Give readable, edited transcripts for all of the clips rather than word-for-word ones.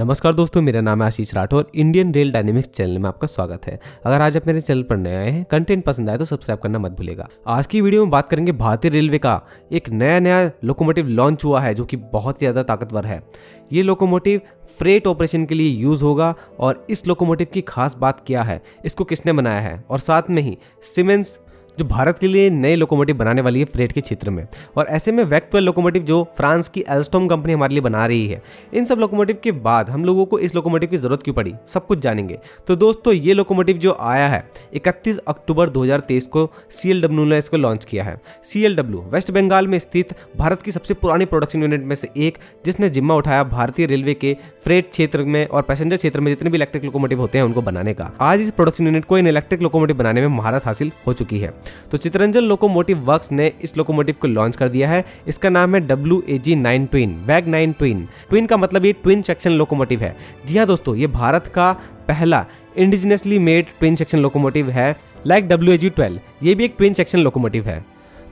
नमस्कार दोस्तों, मेरा नाम है Ashish Rathore. Indian Rail Dynamics channel में आपका स्वागत है। अगर आज आप मेरे चैनल पर नए आए हैं, कंटेंट पसंद आए तो सब्सक्राइब करना मत भूलिएगा। आज की वीडियो में बात करेंगे भारतीय रेलवे का एक नया लोकोमोटिव लॉन्च हुआ है जो कि बहुत ही ज़्यादा ताकतवर है। ये लोकोमोटिव फ्रेट ऑपरेशन के लिए यूज़ होगा और इस लोकोमोटिव की खास बात क्या है, इसको किसने बनाया है, और साथ में ही सीमेंस जो भारत के लिए नए लोकोमोटिव बनाने वाली है फ्रेट के क्षेत्र में, और ऐसे में वैक 12 लोकोमोटिव जो फ्रांस की एल्स्टॉम कंपनी हमारे लिए बना रही है। इन सब लोकोमोटिव के बाद हम लोगों को इस लोकोमोटिव की जरूरत क्यों पड़ी, सब कुछ जानेंगे। तो दोस्तों, ये लोकोमोटिव जो आया है 31 अक्टूबर 2023 को CLW ने इसको लॉन्च किया है। CLW वेस्ट बंगाल में स्थित भारत की सबसे पुरानी प्रोडक्शन यूनिट में से एक, जिसने जिम्मा उठाया भारतीय रेलवे के फ्रेट क्षेत्र में और पैसेंजर क्षेत्र में जितने भी इलेक्ट्रिक लोकोमोटिव होते हैं उनको बनाने का। आज इस प्रोडक्शन यूनिट को इन इलेक्ट्रिक लोकोमोटिव बनाने में महारत हासिल हो चुकी है। तो चितरंजन लोकोमोटिव वर्क्स ने इस लोकोमोटिव को लॉन्च कर दिया है। इसका नाम है WAG9 twin, WAG9 twin. Twin का मतलब ये ट्विन सेक्शन लोकोमोटिव है। जी हाँ दोस्तों, ये भारत का पहला indigenously made twin section locomotive है। लाइक WAG12, ये भी एक ट्विन सेक्शन लोकोमोटिव है।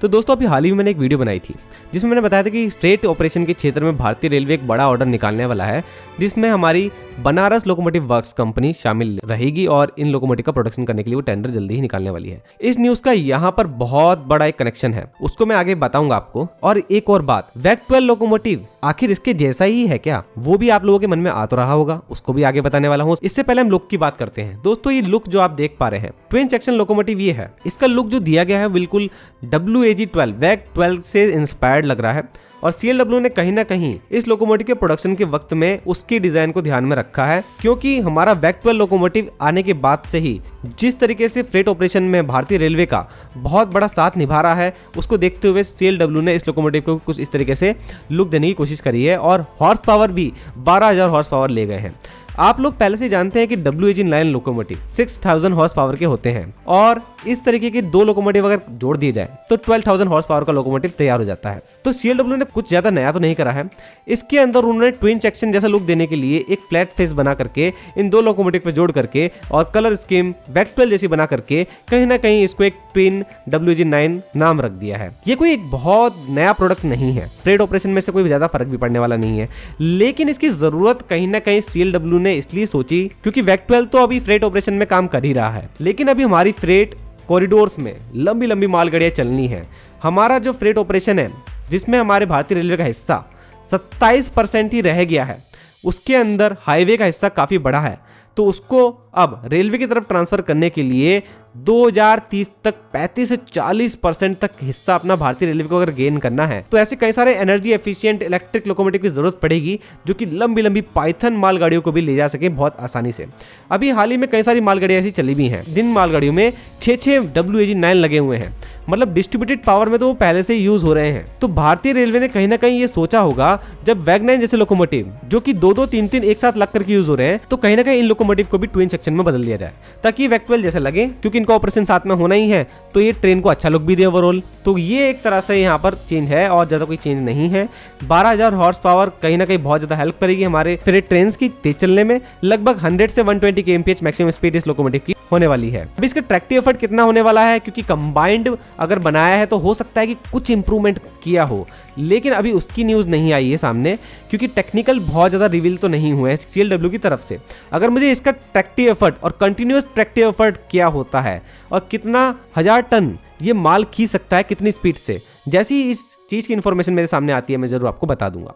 तो दोस्तों, अभी हाल ही में मैंने एक वीडियो बनाई थी जिसमें मैंने बताया था कि फ्रेट ऑपरेशन के क्षेत्र में भारतीय रेलवे एक बड़ा ऑर्डर निकालने वाला है, जिसमें हमारी बनारस लोकोमोटिव वर्क्स कंपनी शामिल रहेगी और इन लोकोमोटिव का प्रोडक्शन करने के लिए वो टेंडर जल्दी ही निकालने वाली है। इस न्यूज का यहाँ पर बहुत बड़ा एक कनेक्शन है, उसको मैं आगे बताऊंगा आपको। और एक और बात, वैक 12 लोकोमोटिव आखिर इसके जैसा ही है क्या, वो भी आप लोगों के मन में आ तो रहा होगा, उसको भी आगे बताने वाला हूँ। इससे पहले हम लुक की बात करते हैं। दोस्तों, ये लुक जो आप देख पा रहे हैं ट्विन सेक्शन लोकोमोटिव ये है। इसका लुक जो दिया गया है बिल्कुल WAG12 वैक 12 से इंस्पायर्ड लग रहा है, और CLW ने कहीं ना कहीं इस लोकोमोटिव के प्रोडक्शन के वक्त में उसकी डिजाइन को ध्यान में रखा है, क्योंकि हमारा वैक 12 लोकोमोटिव आने के बाद से ही जिस तरीके से फ्रेट ऑपरेशन में भारतीय रेलवे का बहुत बड़ा साथ निभा रहा है, उसको देखते हुए CLW ने इस लोकोमोटिव को कुछ इस तरीके से लुक देने की कोशिश करी है, और हॉर्स पावर भी 12,000 हॉर्स पावर ले गए हैं। आप लोग पहले से जानते हैं कि WAG9 लोकोमोटिव 6000 हॉर्स पावर के होते हैं, और इस तरीके के दो लोकोमोटिव अगर जोड़ दिए जाए तो 12000 हॉर्स पावर का लोकोमोटिव तैयार हो जाता है। तो CLW ने कुछ ज्यादा नया तो नहीं करा है। इसके अंदर उन्होंने ट्विन सेक्शन जैसा लुक देने के लिए एक फ्लैट फेस बना करके इन दो लोकोमोटिव पे जोड़ करके और कलर स्कीम वैक 12 जैसी बना करके कहीं ना कहीं इसको एक ट्विन WAG9 नाम रख दिया है। ये कोई एक बहुत नया प्रोडक्ट नहीं है, फ्रेट ऑपरेशन में से कोई ज्यादा फर्क भी पड़ने वाला नहीं है, लेकिन इसकी जरूरत कहीं ना कहीं CLW ने इसलिए सोची क्योंकि वैक 12 तो अभी फ्रेट ऑपरेशन में काम कर ही रहा है, लेकिन अभी हमारी फ्रेट कॉरिडोर्स में लंबी लंबी मालगाड़ियां चलनी है। हमारा जो फ्रेट ऑपरेशन है जिसमें हमारे भारतीय रेलवे का हिस्सा 27% ही रह गया है, उसके अंदर हाईवे का हिस्सा काफी बड़ा है। तो उसको अब रेलवे की तरफ ट्रांसफर करने के लिए 2030 तक 35 से 40% तक हिस्सा अपना भारतीय रेलवे को अगर गेन करना है, तो ऐसे कई सारे एनर्जी एफिशिएंट इलेक्ट्रिक लोकोमोटिव की जरूरत पड़ेगी जो कि लंबी लंबी पाइथन मालगाड़ियों को भी ले जा सके बहुत आसानी से। अभी हाल ही में कई सारी मालगाड़ियां ऐसी चली भी हैं जिन मालगाड़ियों में 6 WAG9 लगे हुए हैं, मतलब डिस्ट्रीब्यूटेड पावर में तो वो पहले से यूज हो रहे हैं। तो भारतीय रेलवे ने कहीं ना कहीं ये सोचा होगा, जब WAG9 जैसे लोकोमोटिव जो कि 2-2, 3-3 एक साथ लग करके यूज हो रहे हैं, तो कहीं ना कहीं इन लोकोमोटिव को भी ट्विन सेक्शन में बदल दिया जाए ताकि वैक 12 जैसे लगे, क्योंकि इनका ऑपरेशन साथ में होना ही है, तो ये ट्रेन को अच्छा लुक भी दे ओवरऑल। तो ये एक तरह से यहाँ पर चेंज है और ज्यादा कोई चेंज नहीं है। 12,000 हॉर्स पावर कहीं ना कहीं बहुत ज्यादा हेल्प करेगी हमारे फ्रेट ट्रेन की तेज चलने में। लगभग 100 से 120 kmph मैक्सिमम स्पीड इस लोकोमोटिव की होने वाली है। अब इसका ट्रैक्टिव एफर्ट कितना होने वाला है, क्योंकि कंबाइंड अगर बनाया है तो हो सकता है कि कुछ इंप्रूवमेंट किया हो, लेकिन अभी उसकी न्यूज नहीं आई है सामने, क्योंकि टेक्निकल बहुत ज्यादा रिवील तो नहीं हुआ है CLW की तरफ से। अगर मुझे इसका ट्रैक्टिव एफर्ट और कंटिन्यूअस ट्रैक्टिव एफर्ट क्या होता है और कितना 1000 टन ये माल खींच सकता है कितनी स्पीड से, जैसी इस चीज की इंफॉर्मेशन मेरे सामने आती है मैं जरूर आपको बता दूंगा।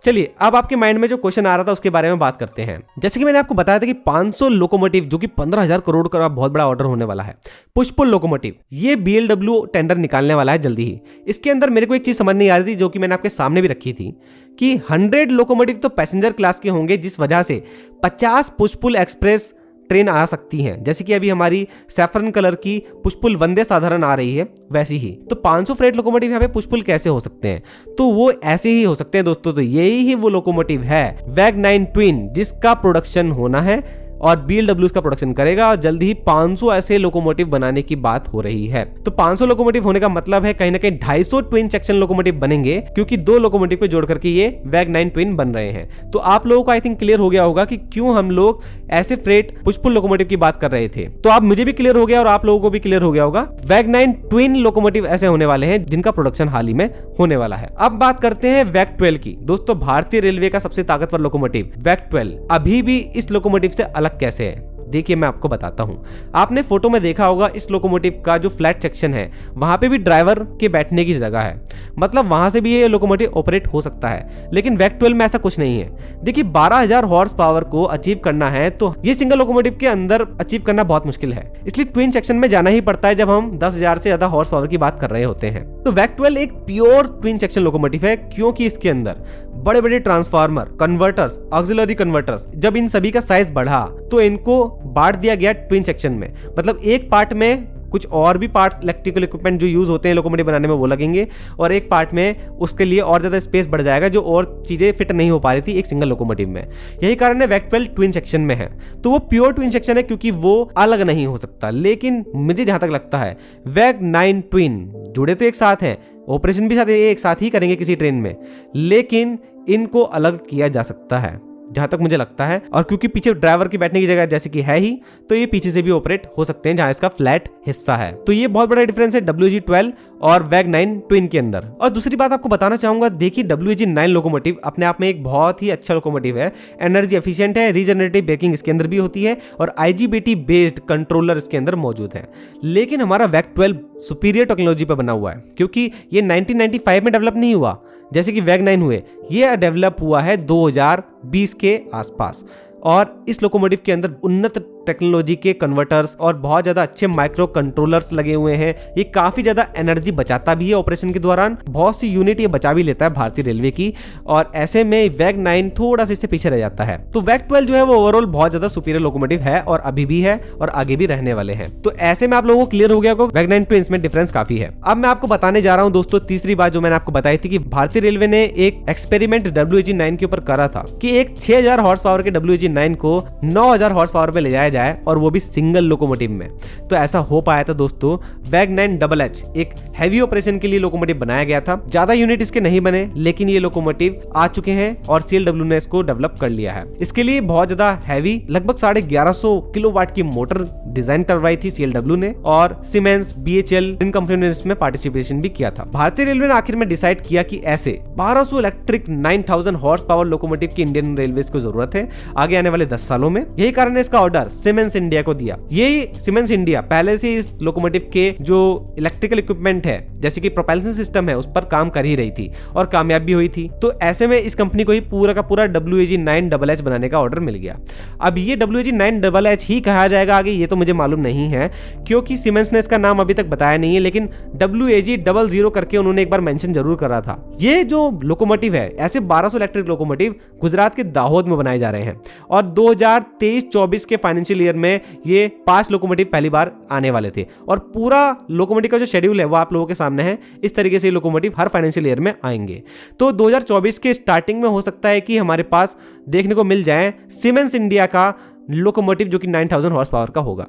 चलिए, अब आपके माइंड में जो क्वेश्चन आ रहा था उसके बारे में बात करते हैं। जैसे कि मैंने आपको बताया था कि 500 लोकोमोटिव जो कि 15,000 करोड़ का बहुत बड़ा ऑर्डर होने वाला है, पुश पुल लोकोमोटिव, ये BLW टेंडर निकालने वाला है जल्दी ही। इसके अंदर मेरे को एक चीज समझ नहीं आ रही थी जो कि मैंने आपके सामने भी रखी थी कि 100 लोकोमोटिव तो पैसेंजर क्लास के होंगे, जिस वजह से 50 पुश पुल एक्सप्रेस ट्रेन आ सकती हैं, जैसे कि अभी हमारी सैफरन कलर की पुष्पुल वंदे साधारण आ रही है वैसी ही। तो 500 फ्रेट लोकोमोटिव यहाँ पे पुष्पुल कैसे हो सकते हैं, तो वो ऐसे ही हो सकते हैं दोस्तों। तो यही ही वो लोकोमोटिव है WAG9 ट्विन, जिसका प्रोडक्शन होना है और BLWs का प्रोडक्शन करेगा और जल्दी ही 500 ऐसे लोकोमोटिव बनाने की बात हो रही है। तो 500 लोकोमोटिव होने का मतलब है कहीं ना कहीं 250 ट्विन सेक्शन लोकोमोटिव बनेंगे, क्योंकि 2 लोकोमोटिव को जोड़ करके ये WAG9 ट्विन बन रहे हैं। तो आप लोगों को आई थिंक क्लियर हो गया होगा कि क्यों हम लोग ऐसे फ्रेट पुशपुल लोकोमोटिव की बात कर रहे थे। तो अब मुझे भी क्लियर हो गया और आप लोगों को भी क्लियर हो गया होगा, WAG9 ट्विन लोकोमोटिव ऐसे होने वाले हैं जिनका प्रोडक्शन हाल ही में होने वाला है। अब बात करते हैं WAG12 की। दोस्तों, भारतीय रेलवे का सबसे ताकतवर लोकोमोटिव WAG12 अभी भी इस लोकोमोटिव से अलग कैसे है, देखिए मैं आपको बताता हूं। आपने फोटो में देखा होगा इस लोकोमोटिव का जो फ्लैट सेक्शन है वहां पे भी ड्राइवर के बैठने की जगह है, मतलब वहां से भी ये लोकोमोटिव ऑपरेट हो सकता है। लेकिन WAG12 में ऐसा कुछ नहीं है। देखिए 12,000 हॉर्स पावर को अचीव करना है तो ये सिंगल लोकोमोटिव के अंदर अचीव करना बहुत मुश्किल है, इसलिए ट्विन सेक्शन में जाना ही पड़ता है जब हम 10,000 से ज्यादा हॉर्स पावर की बात कर रहे होते हैं। तो WAG12 एक प्योर ट्विन सेक्शन लोकोमोटिव है, क्योंकि इसके अंदर बड़े बड़े ट्रांसफार्मर, कन्वर्टर्स, ऑक्सिलरी कन्वर्टर्स, जब इन सभी का साइज बढ़ा तो इनको बांट दिया गया ट्विन सेक्शन में। मतलब एक पार्ट में कुछ और भी पार्ट्स इलेक्ट्रिकल इक्विपमेंट जो यूज होते हैं लोकोमोटिव बनाने में वो लगेंगे, और एक पार्ट में उसके लिए और ज्यादा स्पेस बढ़ जाएगा जो और चीजें फिट नहीं हो पा रही थी एक सिंगल लोकोमोटिव में। यही कारण है WAG12 ट्विन सेक्शन में है। तो वो प्योर ट्विन सेक्शन है क्योंकि वो अलग नहीं हो सकता। लेकिन मुझे जहां तक लगता है WAG9 ट्विन जुड़े तो एक साथ हैं, ऑपरेशन भी साथ एक साथ ही करेंगे किसी ट्रेन में, लेकिन इनको अलग किया जा सकता है जहां तक मुझे लगता है। और क्योंकि पीछे ड्राइवर की बैठने की जगह जैसे कि है ही, तो ये पीछे से भी ऑपरेट हो सकते हैं जहां इसका फ्लैट हिस्सा है। तो ये बहुत बड़ा डिफरेंस है WG12 और WAG9 ट्विन के अंदर। और दूसरी बात आपको बताना चाहूंगा, देखिए WG9 लोकोमोटिव अपने आप में एक बहुत ही अच्छा लोकोमोटिव है, एनर्जी एफिशिएंट है, रीजनरेटिव ब्रेकिंग इसके अंदर भी होती है और IGBT बेस्ड कंट्रोलर इसके अंदर मौजूद है। लेकिन हमारा WAG12 सुपीरियर टेक्नोलॉजी पर बना हुआ है, क्योंकि ये 1995 में डेवलप नहीं हुआ जैसे कि WAG9 हुए, ये डेवलप हुआ है 2020 के आसपास। और इस लोकोमोटिव के अंदर उन्नत टेक्नोलॉजी के कन्वर्टर्स और बहुत ज्यादा अच्छे माइक्रो कंट्रोलर्स लगे हुए हैं। ये काफी ज्यादा एनर्जी बचाता भी है ऑपरेशन के दौरान, बहुत सी यूनिट ये बचा भी लेता है भारतीय रेलवे की, और ऐसे में WAG9 थोड़ा सा इससे पीछे रह जाता है। तो WAG12 जो है वो ओवरऑल बहुत ज्यादा सुपीरियर लोकोमोटिव है और अभी भी है और आगे भी रहने वाले हैं। तो ऐसे में आप लोगों को क्लियर हो गया होगा WAG9 ट्विन्स में डिफरेंस काफी है। अब मैं आपको बताने जा रहा हूं दोस्तों तीसरी बात जो मैंने आपको बताई थी कि भारतीय रेलवे ने एक एक्सपेरिमेंट WG9 के ऊपर करा था कि एक 6000 हॉर्स पावर के WG9 को 9000 हॉर्स पावर पे ले जाया जाए और वो भी सिंगल लोकोमोटिव में। तो ऐसा हो पाया था दोस्तों। WAG9HH एक हैवी ऑपरेशन के लिए लोकोमोटिव बनाया गया था। ज्यादा यूनिट इसके नहीं बने, लेकिन ये लोकोमोटिव आ चुके हैं और CLW ने इसको डेवलप कर लिया है। इसके लिए बहुत ज्यादा हैवी लगभग 1150 किलोवाट की मोटर डिजाइन करवाई थी CLW ने, और सीमेंस, BHEL इन कंपनियों ने इसमें पार्टिसिपेशन भी किया था। भारतीय रेलवे ने आखिर में डिसाइड किया कि ऐसे 1200 इलेक्ट्रिक 9000 हॉर्स पावर लोकोमोटिव की इंडियन रेलवे को जरूरत है आगे आने वाले 10 सालों में। यही कारण है इसका ऑर्डर सीमेंस इंडिया को दिया। ये सीमेंस इंडिया पहले से इस लोकोमोटिव के जो इलेक्ट्रिकल इक्विपमेंट है जैसे कि प्रोपल्शन सिस्टम है उस पर काम कर ही रही थी और कामयाब भी हुई थी। तो ऐसे में इस कंपनी को ही पूरा का पूरा WAG9HH बनाने का ऑर्डर मिल गया। अब ये WAG9HH ही कहा जाएगा आगे, ये तो मुझे मालूम नहीं है क्योंकि सीमेंस ने इसका नाम अभी तक बताया नहीं है, लेकिन WAG00 करके उन्होंने एक बार मेंशन जरूर करा था। ये जो लोकोमोटिव है ऐसे 1200 इलेक्ट्रिक लोकोमोटिव गुजरात के दाहोद में बनाए जा रहे हैं और 2023-24 के फाइनेंशियल ईयर में ये 5 लोकोमोटिव पहली बार आने वाले थे और पूरा लोकोमोटिव का जो शेड्यूल है वो आप लोगों के सामने है। इस तरीके से लोकोमोटिव हर फाइनेंशियल ईयर में आएंगे। तो 2024 के स्टार्टिंग में हो सकता है कि हमारे पास देखने को मिल जाए सीमेंस इंडिया का लोकोमोटिव जो कि 9000 हॉर्स पावर का होगा।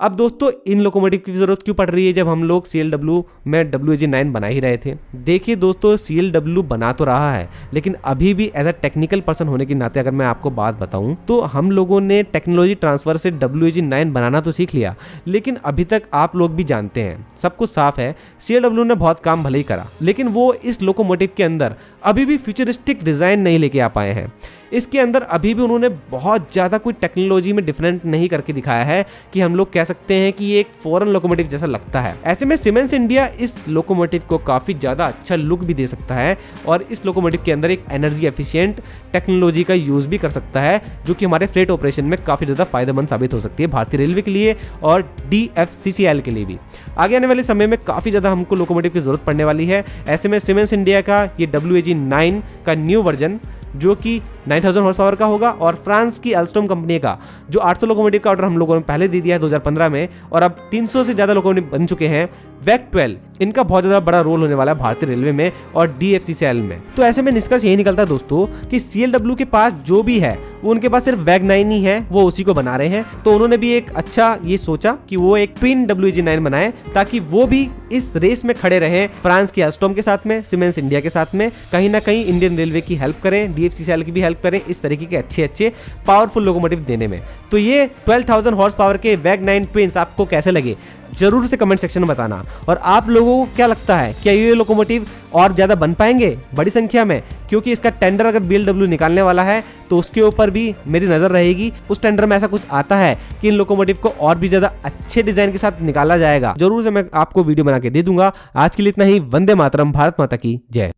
अब दोस्तों इन लोकोमोटिव की जरूरत क्यों पड़ रही है जब हम लोग CLW में WAG9 बना ही रहे थे। देखिए दोस्तों CLW बना तो रहा है, लेकिन अभी भी एज अ टेक्निकल पर्सन होने के नाते अगर मैं आपको बात बताऊं तो हम लोगों ने टेक्नोलॉजी ट्रांसफर से WAG9 बनाना तो सीख लिया, लेकिन अभी तक आप लोग भी जानते हैं सब कुछ साफ है CLW ने बहुत काम भले ही करा, लेकिन वो इस लोकोमोटिव के अंदर अभी भी फ्यूचरिस्टिक डिजाइन नहीं लेके आ पाए हैं। इसके अंदर अभी भी उन्होंने बहुत ज़्यादा कोई टेक्नोलॉजी में डिफरेंट नहीं करके दिखाया है कि हम लोग कह सकते हैं कि ये एक फॉरेन लोकोमोटिव जैसा लगता है। ऐसे में सीमेंस इंडिया इस लोकोमोटिव को काफ़ी ज़्यादा अच्छा लुक भी दे सकता है और इस लोकोमोटिव के अंदर एक एनर्जी एफिशिएंट टेक्नोलॉजी का यूज़ भी कर सकता है जो कि हमारे फ्रेट ऑपरेशन में काफ़ी ज़्यादा फायदेमंद साबित हो सकती है भारतीय रेलवे के लिए और DFCCL के लिए भी। आगे आने वाले समय में काफ़ी ज़्यादा हमको लोकोमोटिव की जरूरत पड़ने वाली है। ऐसे में सीमेंस इंडिया का ये WAG9 का न्यू वर्जन जो कि 9000 हॉर्स पावर का होगा, और फ्रांस की अल्स्टॉम कंपनी का जो 800 लोकोमोटिव का ऑर्डर हम लोगों ने पहले दे दिया है 2015 में, और अब 300 से ज्यादा लोकोमोटिव बन चुके हैं। वैक 12 इनका बहुत ज्यादा बड़ा रोल होने वाला है भारतीय रेलवे में और DFCCL में। तो ऐसे में निष्कर्ष यही निकलता है दोस्तों कि CLW के पास जो भी है वो उनके पास सिर्फ वैग 9 ही है, वो उसी को बना रहे हैं। तो उन्होंने भी एक अच्छा ये सोचा कि वो एक ट्विन WG9 बनाए ताकि वो भी इस रेस में खड़े रहे फ्रांस की अल्स्टॉम के साथ में, सीमेंस इंडिया के साथ में, कहीं ना कहीं इंडियन रेलवे की हेल्प करें, DFCCL की भी हेल्प करें इस तरीके के अच्छे पावरफुल लोकोमोटिव देने में। तो ये 12,000 हॉर्स पावर के वैग 9 ट्विन्स आपको कैसे लगे जरूर से कमेंट सेक्शन में बताना। और आप लोगों को क्या लगता है, क्या ये लोकोमोटिव और ज्यादा बन पाएंगे बड़ी संख्या में? क्योंकि इसका टेंडर अगर BLW निकालने वाला है तो उसके ऊपर भी मेरी नजर रहेगी। उस टेंडर में ऐसा कुछ आता है कि इन लोकोमोटिव को और भी ज्यादा अच्छे डिजाइन के साथ निकाला जाएगा, जरूर से मैं आपको वीडियो बना के दे दूंगा। आज के लिए इतना ही। वंदे मातरम, भारत माता की जय।